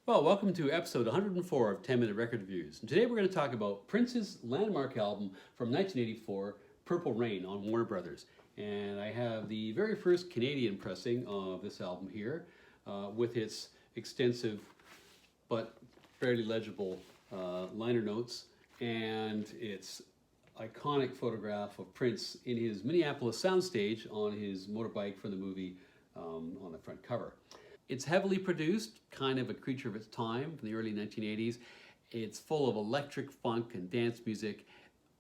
Well, welcome to episode 104 of 10 Minute Record Reviews. And today we're going to talk about Prince's landmark album from 1984, Purple Rain, on Warner Brothers. And I have the very first Canadian pressing of this album here with its extensive but fairly legible liner notes and its iconic photograph of Prince in his Minneapolis soundstage on his motorbike from the movie on the front cover. It's heavily produced, kind of a creature of its time from the early 1980s. It's full of electric funk and dance music,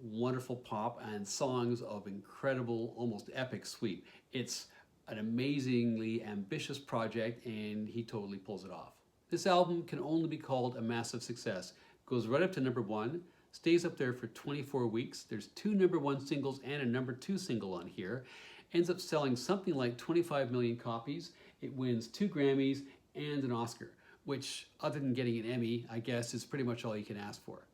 wonderful pop, and songs of incredible, almost epic sweep. It's an amazingly ambitious project, and he totally pulls it off. This album can only be called a massive success. Goes right up to number one, stays up there for 24 weeks. There's 2 number one singles and a number 2 single on here. Ends up selling something like 25 million copies. It wins 2 Grammys and an Oscar, which, other than getting an Emmy, I guess is pretty much all you can ask for.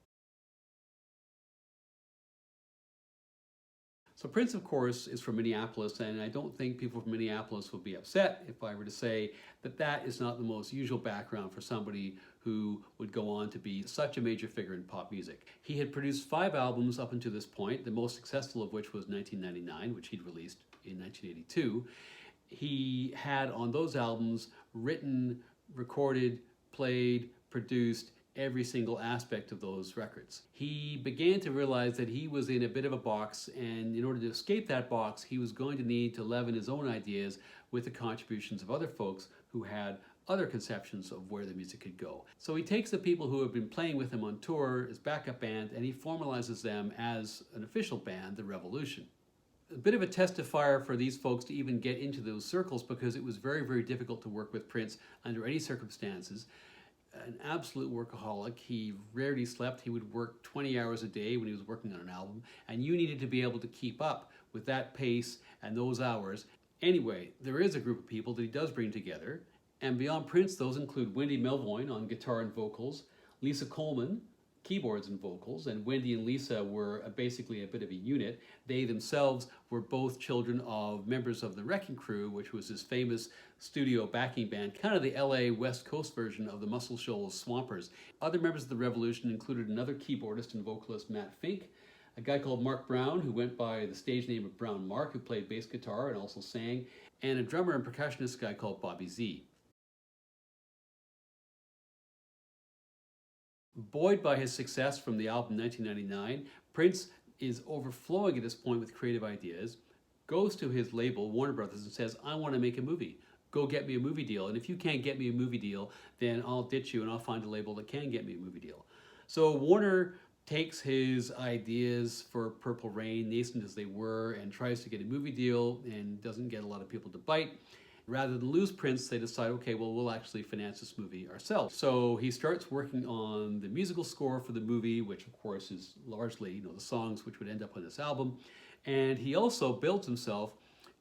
So Prince, of course, is from Minneapolis, and I don't think people from Minneapolis would be upset if I were to say that that is not the most usual background for somebody who would go on to be such a major figure in pop music. He had produced 5 albums up until this point, the most successful of which was 1999, which he'd released in 1982. He had on those albums written, recorded, played, produced every single aspect of those records. He began to realize that he was in a bit of a box, and in order to escape that box, he was going to need to leaven his own ideas with the contributions of other folks who had other conceptions of where the music could go. So he takes the people who have been playing with him on tour as backup band, and he formalizes them as an official band, The Revolution. A bit of a testifier for these folks to even get into those circles, because it was very, very difficult to work with Prince under any circumstances. An absolute workaholic. He rarely slept. He would work 20 hours a day when he was working on an album, and you needed to be able to keep up with that pace and those hours. Anyway, there is a group of people that he does bring together, and beyond Prince, those include Wendy Melvoin on guitar and vocals, Lisa Coleman, keyboards and vocals, and Wendy and Lisa were basically a bit of a unit. They themselves were both children of members of the Wrecking Crew, which was this famous studio backing band, kind of the LA West Coast version of the Muscle Shoals Swampers. Other members of the Revolution included another keyboardist and vocalist, Matt Fink, a guy called Mark Brown, who went by the stage name of Brown Mark, who played bass guitar and also sang, and a drummer and percussionist guy called Bobby Z. Buoyed by his success from the album 1999, Prince is overflowing at this point with creative ideas, goes to his label, Warner Brothers, and says, I want to make a movie. Go get me a movie deal. And if you can't get me a movie deal, then I'll ditch you and I'll find a label that can get me a movie deal. So Warner takes his ideas for Purple Rain, nascent as they were, and tries to get a movie deal and doesn't get a lot of people to bite. Rather than lose Prince, they decide, okay, well, we'll actually finance this movie ourselves. So he starts working on the musical score for the movie, which of course is largely, the songs which would end up on this album. And he also built himself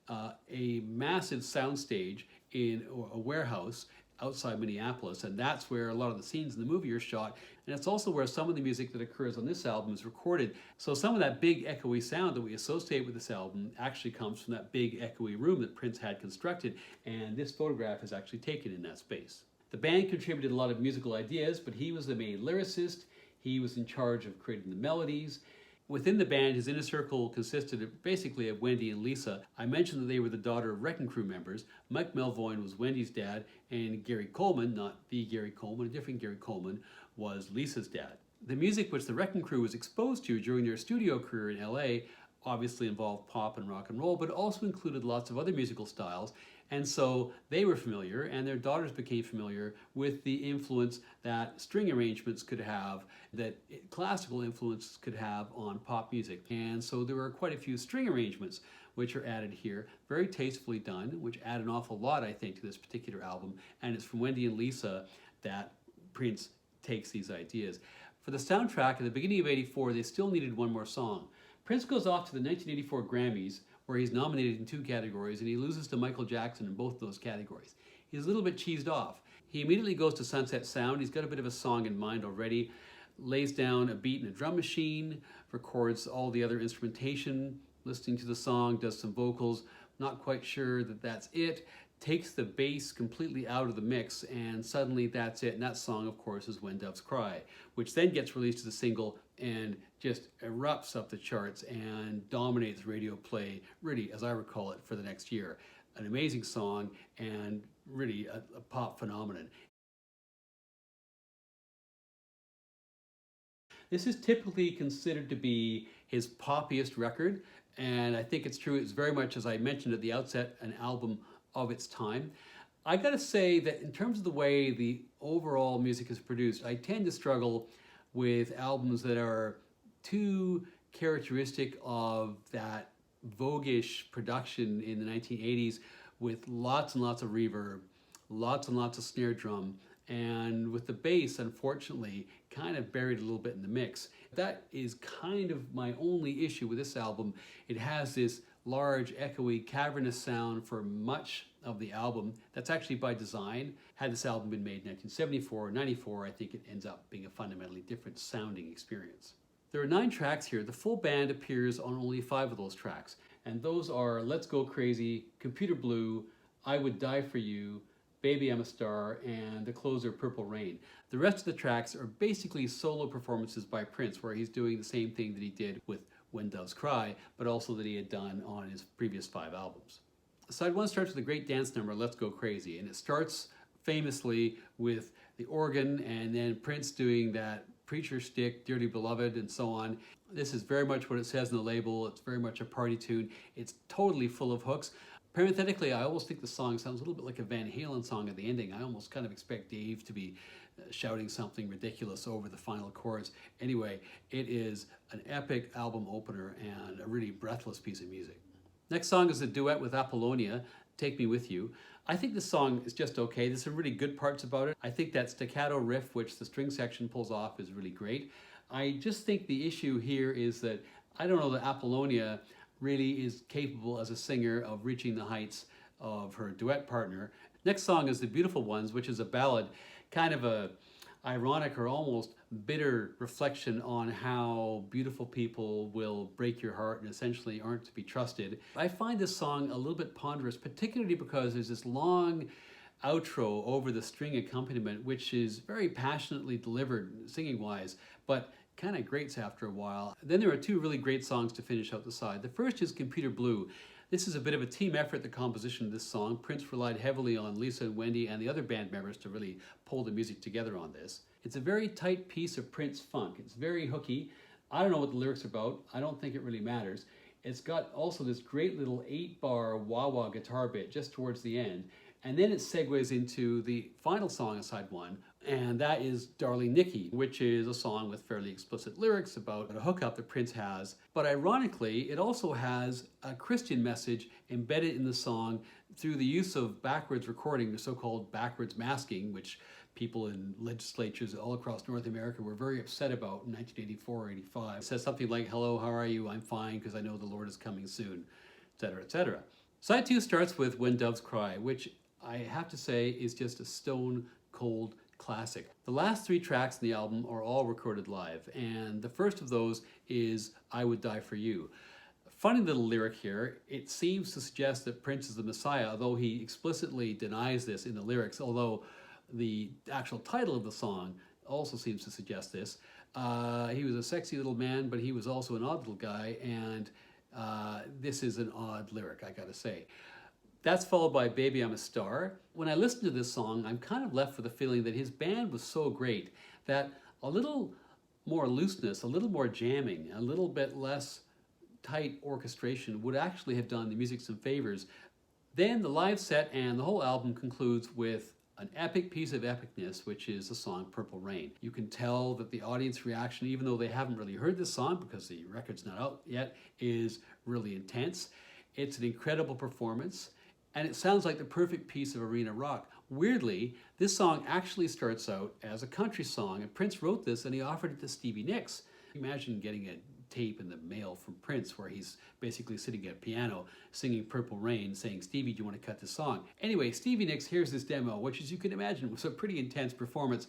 a massive soundstage in a warehouse outside Minneapolis, and that's where a lot of the scenes in the movie are shot, and it's also where some of the music that occurs on this album is recorded. So some of that big echoey sound that we associate with this album actually comes from that big echoey room that Prince had constructed, and this photograph is actually taken in that space. The band contributed a lot of musical ideas, but he was the main lyricist. He was in charge of creating the melodies. Within the band, his inner circle consisted basically of Wendy and Lisa. I mentioned that they were the daughter of Wrecking Crew members. Mike Melvoin was Wendy's dad, and Gary Coleman, not the Gary Coleman, a different Gary Coleman, was Lisa's dad. The music which the Wrecking Crew was exposed to during their studio career in LA obviously involved pop and rock and roll, but also included lots of other musical styles. And so they were familiar, and their daughters became familiar with the influence that string arrangements could have, that classical influences could have on pop music. And so there were quite a few string arrangements which are added here, very tastefully done, which add an awful lot, I think, to this particular album. And it's from Wendy and Lisa that Prince takes these ideas. For the soundtrack, at the beginning of '84, they still needed one more song. Prince goes off to the 1984 Grammys, where he's nominated in 2 categories, and he loses to Michael Jackson in both those categories. He's a little bit cheesed off. He immediately goes to Sunset Sound. He's got a bit of a song in mind already, lays down a beat in a drum machine, records all the other instrumentation, listening to the song, does some vocals, not quite sure that that's it, takes the bass completely out of the mix, and suddenly that's it. And that song, of course, is When Doves Cry, which then gets released as a single and just erupts up the charts and dominates radio play, really, as I recall it, for the next year. An amazing song and really a pop phenomenon. This is typically considered to be his poppiest record, and I think it's true. It's very much, as I mentioned at the outset, an album of its time. I gotta say that in terms of the way the overall music is produced, I tend to struggle with albums that are too characteristic of that voguish production in the 1980s with lots and lots of reverb, lots and lots of snare drum, and with the bass, unfortunately, kind of buried a little bit in the mix. That is kind of my only issue with this album. It has this large, echoey, cavernous sound for much of the album. That's actually by design. Had this album been made in 1974 or 94, I think it ends up being a fundamentally different sounding experience. There are 9 tracks here. The full band appears on only 5 of those tracks, and those are Let's Go Crazy, Computer Blue, I Would Die For You, Baby I'm a Star, and the closer Purple Rain. The rest of the tracks are basically solo performances by Prince, where he's doing the same thing that he did with When Doves Cry, but also that he had done on his previous 5 albums. Side 1 starts with a great dance number, Let's Go Crazy, and it starts famously with the organ and then Prince doing that preacher stick, Dearly Beloved, and so on. This is very much what it says in the label. It's very much a party tune. It's totally full of hooks. Parenthetically, I almost think the song sounds a little bit like a Van Halen song at the ending. I almost kind of expect Dave to be shouting something ridiculous over the final chorus. Anyway, it is an epic album opener and a really breathless piece of music. Next song is a duet with Apollonia, Take Me With You. I think this song is just okay. There's some really good parts about it. I think that staccato riff, which the string section pulls off, is really great. I just think the issue here is that I don't know that Apollonia really is capable as a singer of reaching the heights of her duet partner. Next song is The Beautiful Ones, which is a ballad, kind of a ironic or almost bitter reflection on how beautiful people will break your heart and essentially aren't to be trusted. I find this song a little bit ponderous, particularly because there's this long outro over the string accompaniment, which is very passionately delivered singing-wise, but kind of grates after a while. Then there are 2 really great songs to finish out the side. The first is Computer Blue. This is a bit of a team effort, the composition of this song. Prince relied heavily on Lisa and Wendy and the other band members to really pull the music together on this. It's a very tight piece of Prince funk. It's very hooky. I don't know what the lyrics are about. I don't think it really matters. It's got also this great little 8-bar wah-wah guitar bit just towards the end. And then it segues into the final song of side 1, and that is Darling Nikki, which is a song with fairly explicit lyrics about a hookup that Prince has. But ironically, it also has a Christian message embedded in the song through the use of backwards recording, the so-called backwards masking, which people in legislatures all across North America were very upset about in 1984 or 85. It says something like, hello, how are you? I'm fine because I know the Lord is coming soon, etc., etc. Side 2 starts with When Doves Cry, which I have to say is just a stone cold classic. The last 3 tracks in the album are all recorded live, and the first of those is I Would Die For You. Funny little lyric here. It seems to suggest that Prince is the Messiah, although he explicitly denies this in the lyrics, although the actual title of the song also seems to suggest this. He was a sexy little man, but he was also an odd little guy, and this is an odd lyric, I gotta say. That's followed by Baby I'm a Star. When I listen to this song, I'm kind of left with a feeling that his band was so great that a little more looseness, a little more jamming, a little bit less tight orchestration would actually have done the music some favors. Then the live set and the whole album concludes with an epic piece of epicness, which is the song Purple Rain. You can tell that the audience reaction, even though they haven't really heard this song because the record's not out yet, is really intense. It's an incredible performance. And it sounds like the perfect piece of arena rock. Weirdly, this song actually starts out as a country song, and Prince wrote this and he offered it to Stevie Nicks. Imagine getting a tape in the mail from Prince where he's basically sitting at a piano singing Purple Rain, saying, Stevie, do you want to cut this song? Anyway, Stevie Nicks hears this demo, which as you can imagine was a pretty intense performance.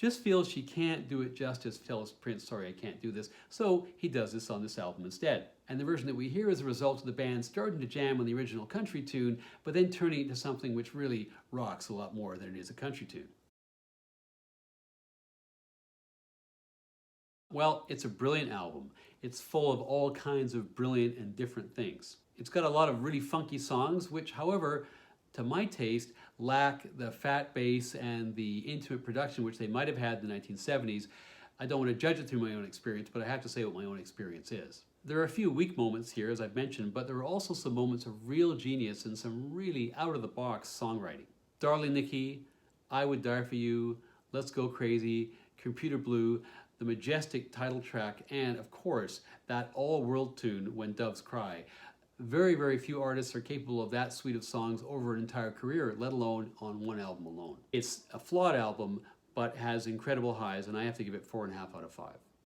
just feels she can't do it justice, tells Prince, sorry, I can't do this. So he does this on this album instead. And the version that we hear is a result of the band starting to jam on the original country tune, but then turning it into something which really rocks a lot more than it is a country tune. Well, it's a brilliant album. It's full of all kinds of brilliant and different things. It's got a lot of really funky songs, which, however, to my taste, lack the fat bass and the intimate production which they might have had in the 1970s. I don't want to judge it through my own experience, but I have to say what my own experience is. There are a few weak moments here, as I've mentioned, but there are also some moments of real genius and some really out-of-the-box songwriting. Darling Nikki, I Would Die For You, Let's Go Crazy, Computer Blue, the majestic title track, and of course, that all-world tune, When Doves Cry. Very, very few artists are capable of that suite of songs over an entire career, let alone on one album alone. It's a flawed album, but has incredible highs, and I have to give it 4.5 out of 5.